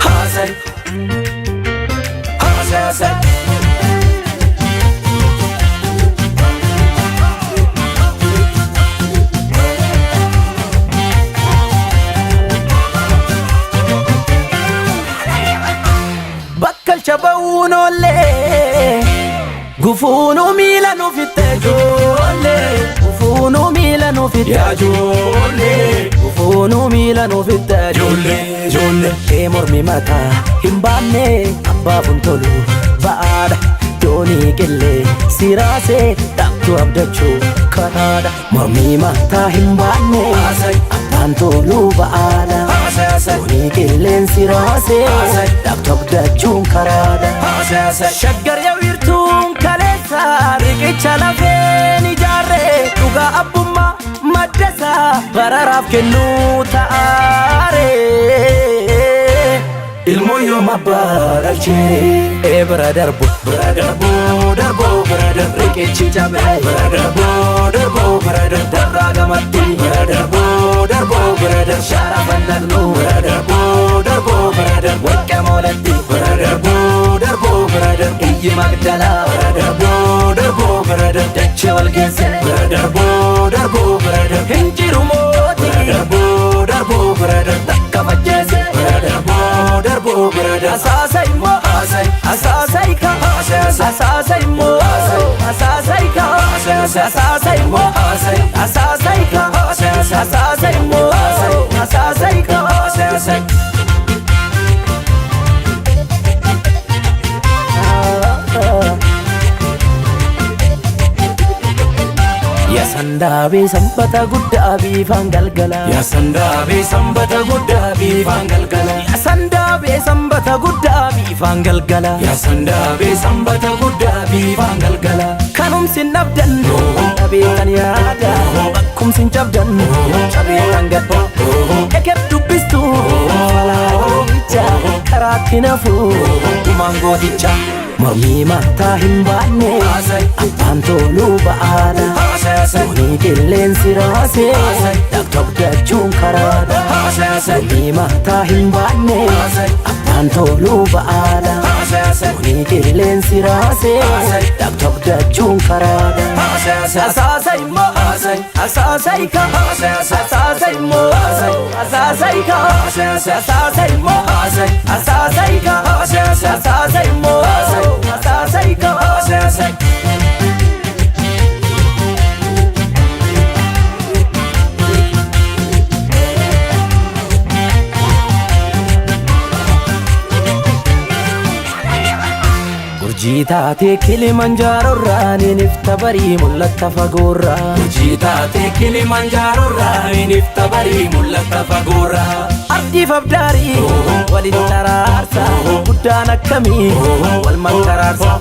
Hasay, hasay, hasay. Bakkal chabawuno le, gufuno milano fitte jolle, gufuno milano fitte jolle, gufuno milano fitte jolle, jolle. E mormi mata himbane abba buntolu baada doni kelle sirase daktu abdachu karada. Mormi mata himbane abban tolu baada doni kelle sirase daktu abdachu karada. Shaggar ya wirtun kalesa riqicha lafeni jarre dhuga abbumma maddasa bararaaf kennu ta'are. Ilmo yoma baralche brother bo brother riqichi jabe brother brother darraga matti brother brother sharafan nagnu brother brother wakka molatti brother brother iyyi magdala brother brother dache walgese brother brother hinjiru moti brother takka majese brother brother asasay mo asasay ka asasay mo asasay ka asasay mo asasay ka asasay mo asasay ka asasay. Ya sandabe sambata gudda bifan galgala, ya sandabe sambata gudda bifan galgala, ya sandabe sambata gudda bifan galgala, ya sandabe sambata gudda bifan galgala. Kanum sin nabdan nabe kan yada, bakkum sin jabdan chabe kan gadda. Ekep dubbistu falaicha karatinafu mango dicha. Mormi mata himbane abban tolu baada doni killeen sirase daktu abdachuun karada. Mormi mata himbane abban tolu baada doni killeen sirase daktu abdachuun karada. Asasay mo asasay ka asasay mo asasay ka asasay mo asasay ka asasay mo asasay ka asasay. Urjiitaate Kilimanjaro raani nifta barii mul'atta fagoorra. Urjiitaate Kilimanjaro raani nifta barii mul'atta fagoorra. Ardiif abdaarii waliin taraarsa guddaan akkamii wal makkaraarsa.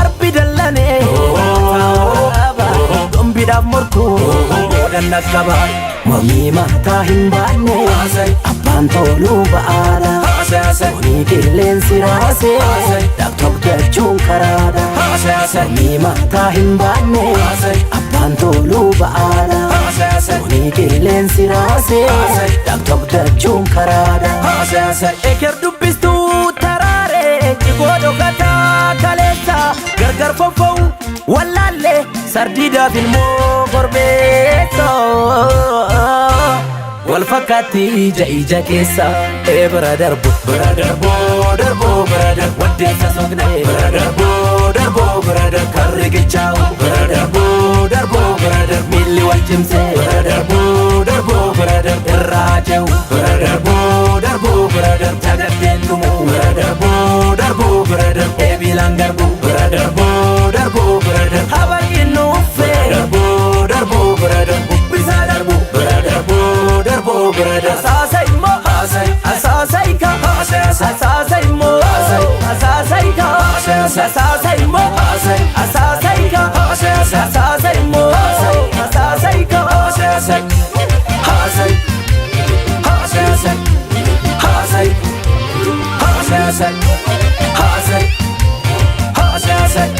Arbi dallanee taa'uudhaaba dhombiidhaaf morkuu boodan naqqaba. Mormi mataa hin baanne abbaan toluu ba'aadha. Doni killeen siraase daktu abdachuun karaadha. Mormi mataa hin baanne abbaan toluu ba'aadha. Doni killeen siraase daktu abdachuun karaadha. Eker dubbistuu taraaree jigoo dhokataa kaleessa gargar fonfa'u wallaallee sardiidhaaf ilmoo korbeessa. Wal fakkaatti ija keessa bira darbu brother waddeessa sogne brother karri gichaa'u brother milli wal cimse brother irraa jehu brother jagaddeen dhumu brother eebilaan garbu brother habaqiin nuuffe brother bubbisaa darbu brother asasay mo asasay ka asasay mo asasay ka asasay mo asasay ka asasay mo asasay ka asasay hasay hasay hasay hasay hasay hasay